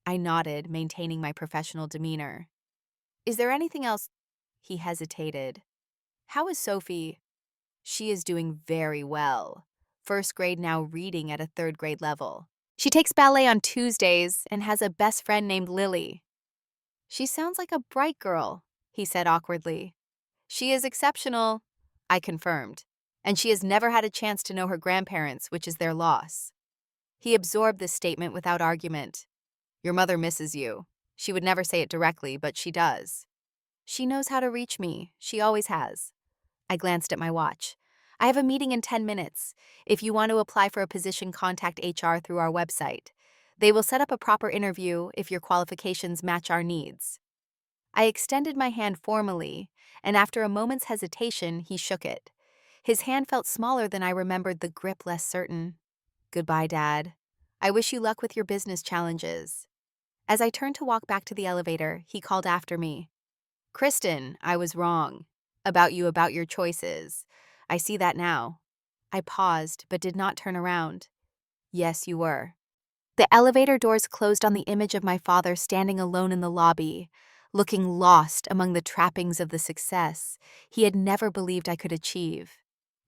[SPEAKER 1] I nodded, maintaining my professional demeanor. "Is there anything else?" He hesitated. "How is Sophie?" "She is doing very well. First grade now, reading at a third grade level. She takes ballet on Tuesdays and has a best friend named Lily." She sounds like a bright girl, he said awkwardly. She is exceptional, I confirmed, and she has never had a chance to know her grandparents, which is their loss. He absorbed this statement without argument. Your mother misses you. She would never say it directly, but she does. She knows how to reach me. She always has. I glanced at my watch. I have a meeting in 10 minutes. If you want to apply for a position, contact HR through our website. They will set up a proper interview if your qualifications match our needs. I extended my hand formally, and after a moment's hesitation, he shook it. His hand felt smaller than I remembered, the grip less certain. Goodbye, Dad. I wish you luck with your business challenges. As I turned to walk back to the elevator, he called after me. Kristen, I was wrong. About your choices. I see that now. I paused, but did not turn around. Yes, you were. The elevator doors closed on the image of my father standing alone in the lobby, looking lost among the trappings of the success he had never believed I could achieve.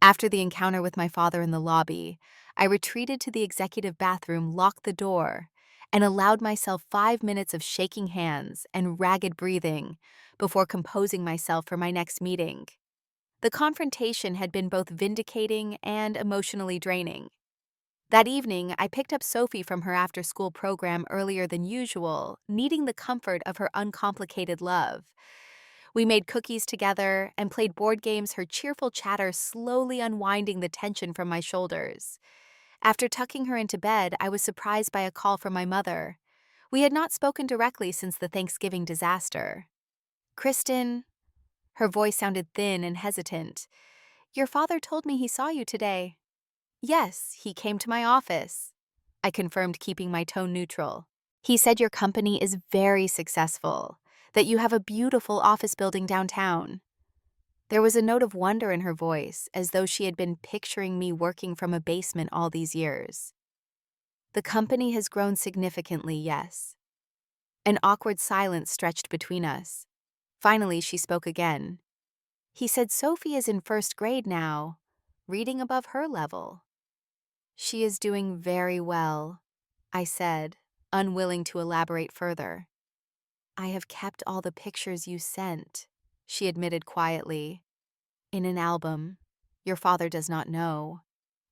[SPEAKER 1] After the encounter with my father in the lobby, I retreated to the executive bathroom, locked the door, and allowed myself 5 minutes of shaking hands and ragged breathing before composing myself for my next meeting. The confrontation had been both vindicating and emotionally draining. That evening, I picked up Sophie from her after-school program earlier than usual, needing the comfort of her uncomplicated love. We made cookies together and played board games, her cheerful chatter slowly unwinding the tension from my shoulders. After tucking her into bed, I was surprised by a call from my mother. We had not spoken directly since the Thanksgiving disaster. Kristen, her voice sounded thin and hesitant. Your father told me he saw you today. Yes, he came to my office. I confirmed, keeping my tone neutral. He said your company is very successful, that you have a beautiful office building downtown. There was a note of wonder in her voice, as though she had been picturing me working from a basement all these years. The company has grown significantly, yes. An awkward silence stretched between us. Finally, she spoke again. He said Sophie is in first grade now, reading above her level. She is doing very well, I said, unwilling to elaborate further. I have kept all the pictures you sent, she admitted quietly. In an album. Your father does not know.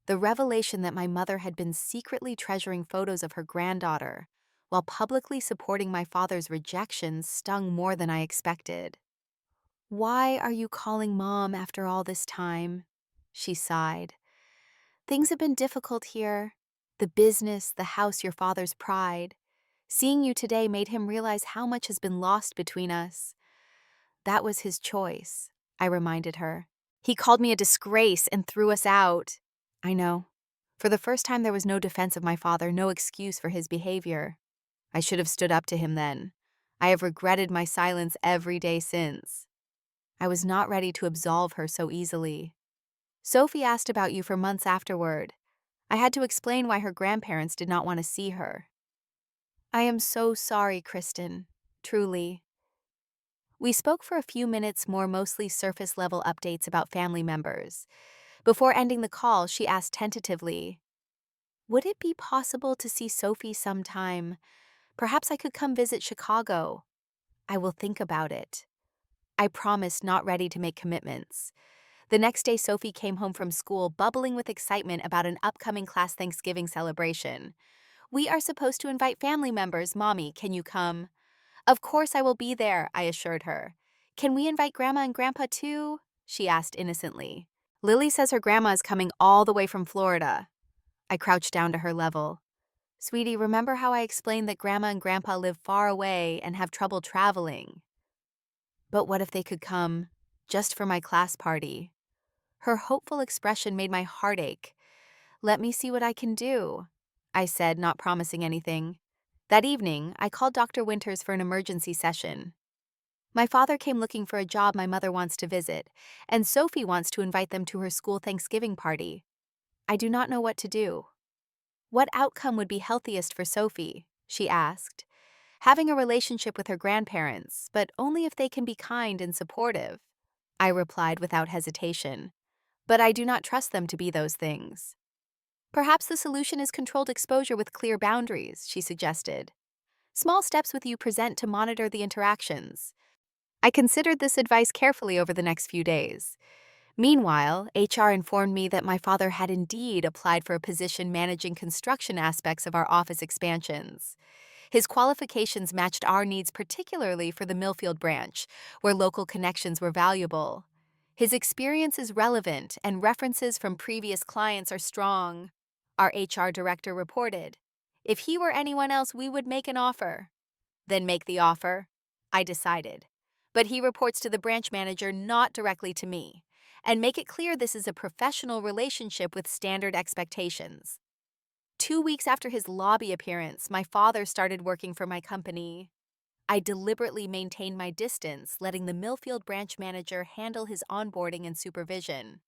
[SPEAKER 1] The revelation that my mother had been secretly treasuring photos of her granddaughter while publicly supporting my father's rejection stung more than I expected. Why are you calling Mom after all this time? She sighed. Things have been difficult here. The business, the house, your father's pride. Seeing you today made him realize how much has been lost between us. That was his choice, I reminded her. He called me a disgrace and threw us out. I know. For the first time, there was no defense of my father, no excuse for his behavior. I should have stood up to him then. I have regretted my silence every day since. I was not ready to absolve her so easily. Sophie asked about you for months afterward. I had to explain why her grandparents did not want to see her. I am so sorry, Kristen. Truly. We spoke for a few minutes more, mostly surface-level updates about family members. Before ending the call, she asked tentatively, would it be possible to see Sophie sometime? Perhaps I could come visit Chicago. I will think about it. I promised, not ready to make commitments. The next day, Sophie came home from school, bubbling with excitement about an upcoming class Thanksgiving celebration. We are supposed to invite family members. Mommy, can you come? Of course I will be there, I assured her. Can we invite Grandma and Grandpa too? She asked innocently. Lily says her grandma is coming all the way from Florida. I crouched down to her level. Sweetie, remember how I explained that Grandma and Grandpa live far away and have trouble traveling? But what if they could come just for my class party? Her hopeful expression made my heart ache. Let me see what I can do, I said, not promising anything. That evening, I called Dr. Winters for an emergency session. My father came looking for a job my mother wants to visit, and Sophie wants to invite them to her school Thanksgiving party. I do not know what to do. What outcome would be healthiest for Sophie? She asked. Having a relationship with her grandparents, but only if they can be kind and supportive. I replied without hesitation. But I do not trust them to be those things. Perhaps the solution is controlled exposure with clear boundaries, she suggested. Small steps with you present to monitor the interactions. I considered this advice carefully over the next few days. Meanwhile, HR informed me that my father had indeed applied for a position managing construction aspects of our office expansions. His qualifications matched our needs, particularly for the Millfield branch, where local connections were valuable. His experience is relevant, and references from previous clients are strong, our HR director reported. If he were anyone else, we would make an offer. Then make the offer, I decided. But he reports to the branch manager, not directly to me. And make it clear this is a professional relationship with standard expectations. 2 weeks after his lobby appearance, my father started working for my company. I deliberately maintained my distance, letting the Millfield branch manager handle his onboarding and supervision.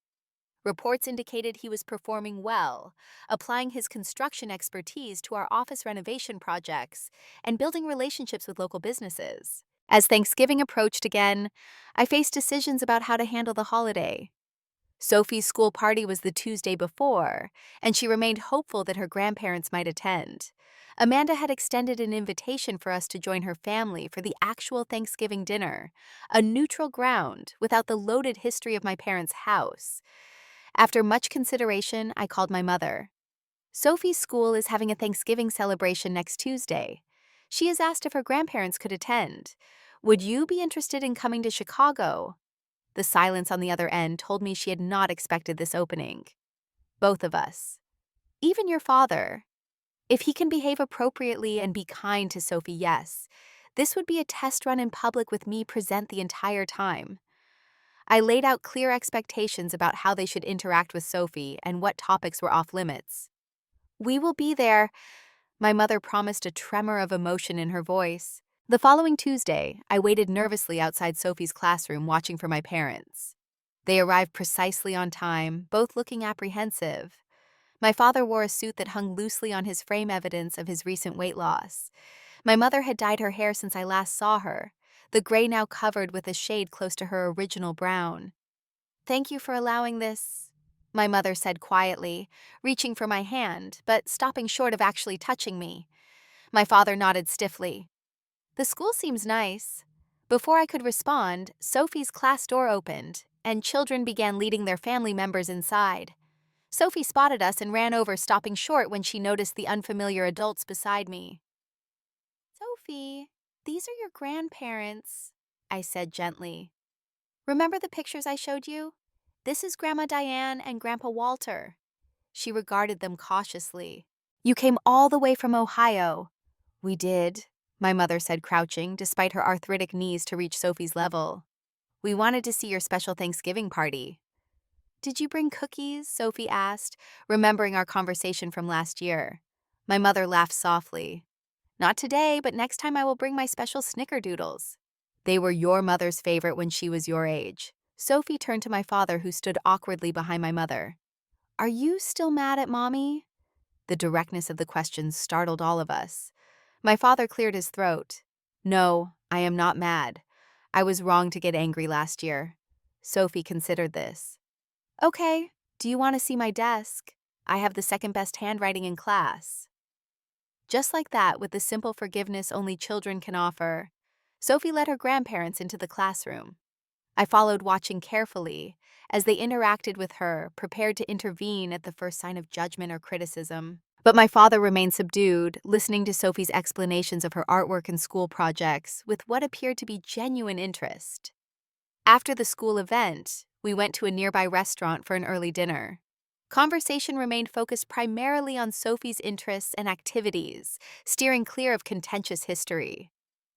[SPEAKER 1] Reports indicated he was performing well, applying his construction expertise to our office renovation projects and building relationships with local businesses. As Thanksgiving approached again, I faced decisions about how to handle the holiday. Sophie's school party was the Tuesday before, and she remained hopeful that her grandparents might attend. Amanda had extended an invitation for us to join her family for the actual Thanksgiving dinner, a neutral ground without the loaded history of my parents' house. After much consideration, I called my mother. Sophie's school is having a Thanksgiving celebration next Tuesday. She has asked if her grandparents could attend. Would you be interested in coming to Chicago? The silence on the other end told me she had not expected this opening. Both of us. Even your father. If he can behave appropriately and be kind to Sophie, yes. This would be a test run in public with me present the entire time. I laid out clear expectations about how they should interact with Sophie and what topics were off limits. We will be there, my mother promised, a tremor of emotion in her voice. The following Tuesday, I waited nervously outside Sophie's classroom watching for my parents. They arrived precisely on time, both looking apprehensive. My father wore a suit that hung loosely on his frame, evidence of his recent weight loss. My mother had dyed her hair since I last saw her, the gray now covered with a shade close to her original brown. "Thank you for allowing this," my mother said quietly, reaching for my hand, but stopping short of actually touching me. My father nodded stiffly. "The school seems nice." Before I could respond, Sophie's class door opened, and children began leading their family members inside. Sophie spotted us and ran over, stopping short when she noticed the unfamiliar adults beside me. "Sophie, these are your grandparents," I said gently. "Remember the pictures I showed you? This is Grandma Diane and Grandpa Walter." She regarded them cautiously. "You came all the way from Ohio." "We did," my mother said, crouching, despite her arthritic knees, to reach Sophie's level. "We wanted to see your special Thanksgiving party." "Did you bring cookies?" Sophie asked, remembering our conversation from last year. My mother laughed softly. "Not today, but next time I will bring my special snickerdoodles." "They were your mother's favorite when she was your age." Sophie turned to my father, who stood awkwardly behind my mother. "Are you still mad at Mommy?" The directness of the question startled all of us. My father cleared his throat. "No, I am not mad. I was wrong to get angry last year." Sophie considered this. "Okay, do you want to see my desk? I have the second best handwriting in class." Just like that, with the simple forgiveness only children can offer, Sophie led her grandparents into the classroom. I followed, watching carefully as they interacted with her, prepared to intervene at the first sign of judgment or criticism. But my father remained subdued, listening to Sophie's explanations of her artwork and school projects with what appeared to be genuine interest. After the school event, we went to a nearby restaurant for an early dinner. Conversation remained focused primarily on Sophie's interests and activities, steering clear of contentious history.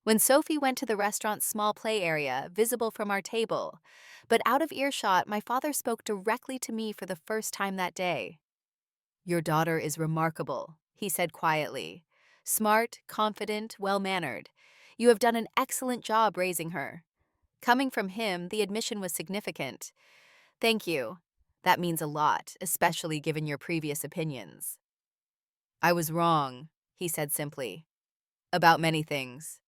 [SPEAKER 1] When Sophie went to the restaurant's small play area, visible from our table, but out of earshot, my father spoke directly to me for the first time that day. "Your daughter is remarkable," he said quietly. "Smart, confident, well-mannered. You have done an excellent job raising her." Coming from him, the admission was significant. "Thank you. That means a lot, especially given your previous opinions." "I was wrong," he said simply. "About many things."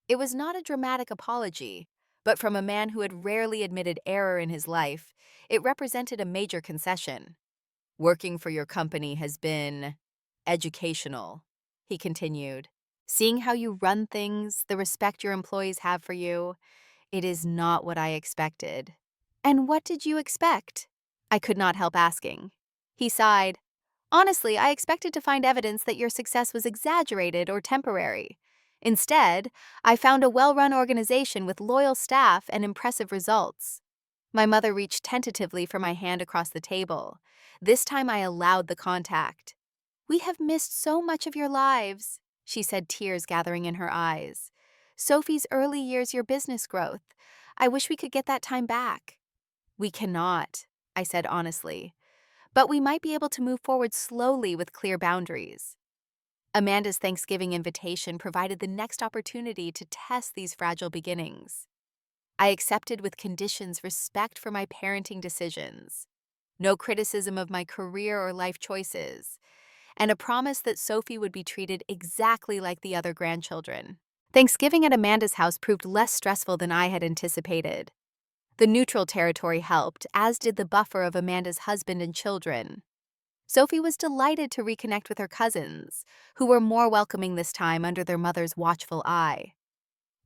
[SPEAKER 1] It was not a dramatic apology, but from a man who had rarely admitted error in his life, it represented a major concession. "Working for your company has been educational," he continued. Seeing how you run things, the respect your employees have for you, it is not what I expected. And what did you expect? I could not help asking. He sighed. Honestly, I expected to find evidence that your success was exaggerated or temporary. Instead, I found a well-run organization with loyal staff and impressive results. My mother reached tentatively for my hand across the table. This time I allowed the contact. We have missed so much of your lives, she said, tears gathering in her eyes. Sophie's early years, your business growth. I wish we could get that time back. We cannot, I said honestly, but we might be able to move forward slowly with clear boundaries. Amanda's Thanksgiving invitation provided the next opportunity to test these fragile beginnings. I accepted with conditions respect for my parenting decisions, no criticism of my career or life choices, and a promise that Sophie would be treated exactly like the other grandchildren. Thanksgiving at Amanda's house proved less stressful than I had anticipated. The neutral territory helped, as did the buffer of Amanda's husband and children. Sophie was delighted to reconnect with her cousins, who were more welcoming this time under their mother's watchful eye.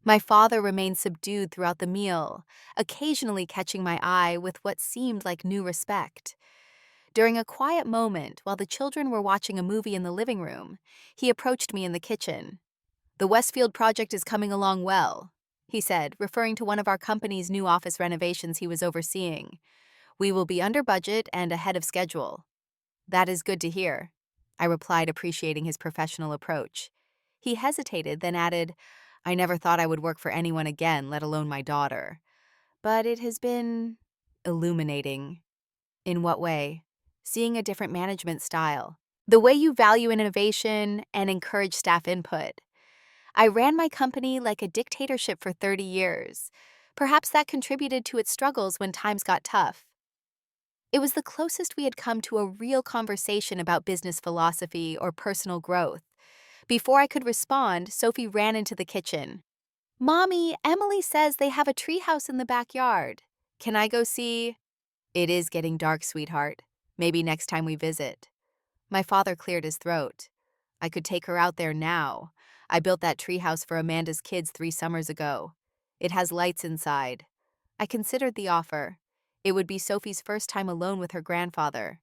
[SPEAKER 1] My father remained subdued throughout the meal, occasionally catching my eye with what seemed like new respect. During a quiet moment, while the children were watching a movie in the living room, he approached me in the kitchen. "The Westfield project is coming along well," he said, referring to one of our company's new office renovations he was overseeing. "We will be under budget and ahead of schedule." "That is good to hear," I replied, appreciating his professional approach. He hesitated, then added, "I never thought I would work for anyone again, let alone my daughter. But it has been illuminating." "In what way?" "Seeing a different management style. The way you value innovation and encourage staff input. I ran my company like a dictatorship for 30 years. Perhaps that contributed to its struggles when times got tough." It was the closest we had come to a real conversation about business philosophy or personal growth. Before I could respond, Sophie ran into the kitchen. "Mommy, Emily says they have a treehouse in the backyard. Can I go see?" "It is getting dark, sweetheart. Maybe next time we visit." My father cleared his throat. "I could take her out there now. I built that treehouse for Amanda's kids 3 summers ago. It has lights inside." I considered the offer. It would be Sophie's first time alone with her grandfather.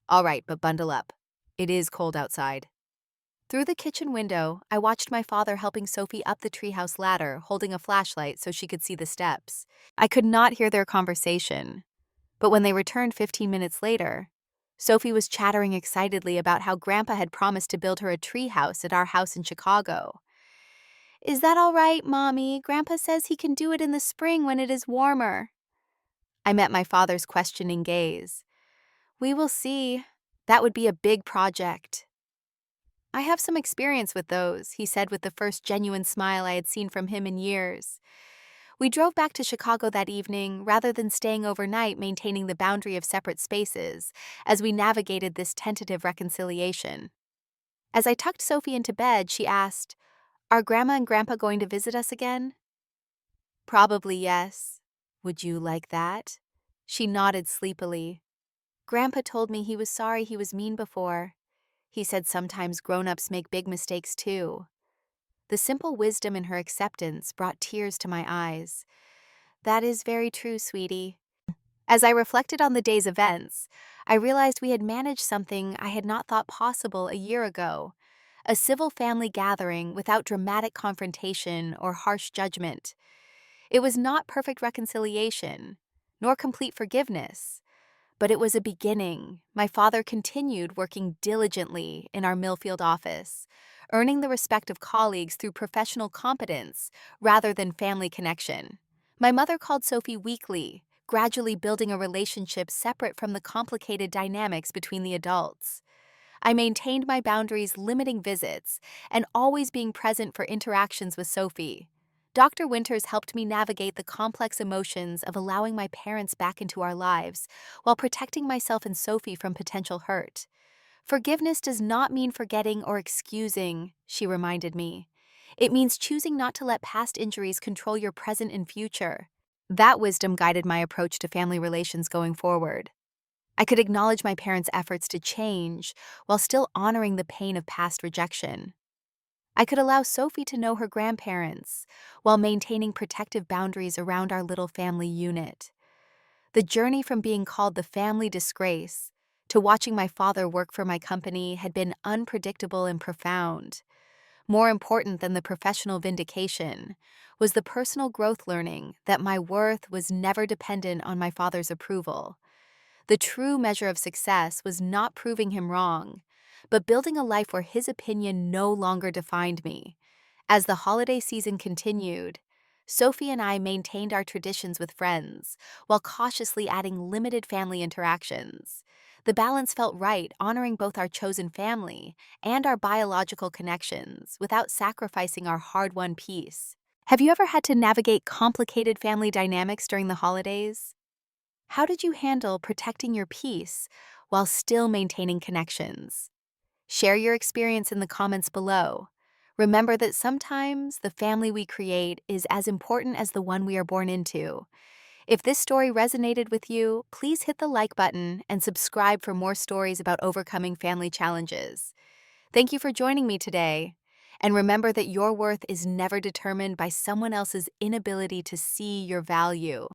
[SPEAKER 1] "All right, but bundle up. It is cold outside." Through the kitchen window, I watched my father helping Sophie up the treehouse ladder, holding a flashlight so she could see the steps. I could not hear their conversation, but when they returned 15 minutes later, Sophie was chattering excitedly about how Grandpa had promised to build her a treehouse at our house in Chicago. "Is that all right, Mommy? Grandpa says he can do it in the spring when it is warmer." I met my father's questioning gaze. "We will see. That would be a big project." "I have some experience with those," he said with the first genuine smile I had seen from him in years. We drove back to Chicago that evening, rather than staying overnight, maintaining the boundary of separate spaces, as we navigated this tentative reconciliation. As I tucked Sophie into bed, she asked, "Are Grandma and Grandpa going to visit us again?" "Probably yes. Would you like that?" She nodded sleepily. "Grandpa told me he was sorry he was mean before. He said sometimes grown-ups make big mistakes too." The simple wisdom in her acceptance brought tears to my eyes. "That is very true, sweetie." As I reflected on the day's events, I realized we had managed something I had not thought possible a year ago: a civil family gathering without dramatic confrontation or harsh judgment. It was not perfect reconciliation, nor complete forgiveness, but it was a beginning. My father continued working diligently in our Millfield office, earning the respect of colleagues through professional competence rather than family connection. My mother called Sophie weekly, gradually building a relationship separate from the complicated dynamics between the adults. I maintained my boundaries, limiting visits, and always being present for interactions with Sophie. Dr. Winters helped me navigate the complex emotions of allowing my parents back into our lives while protecting myself and Sophie from potential hurt. "Forgiveness does not mean forgetting or excusing," she reminded me. "It means choosing not to let past injuries control your present and future." That wisdom guided my approach to family relations going forward. I could acknowledge my parents' efforts to change while still honoring the pain of past rejection. I could allow Sophie to know her grandparents while maintaining protective boundaries around our little family unit. The journey from being called the family disgrace to watching my father work for my company had been unpredictable and profound. More important than the professional vindication was the personal growth learning that my worth was never dependent on my father's approval. The true measure of success was not proving him wrong, but building a life where his opinion no longer defined me. As the holiday season continued, Sophie and I maintained our traditions with friends while cautiously adding limited family interactions. The balance felt right, honoring both our chosen family and our biological connections without sacrificing our hard-won peace. Have you ever had to navigate complicated family dynamics during the holidays? How did you handle protecting your peace while still maintaining connections? Share your experience in the comments below. Remember that sometimes the family we create is as important as the one we are born into. If this story resonated with you, please hit the like button and subscribe for more stories about overcoming family challenges. Thank you for joining me today. And remember that your worth is never determined by someone else's inability to see your value.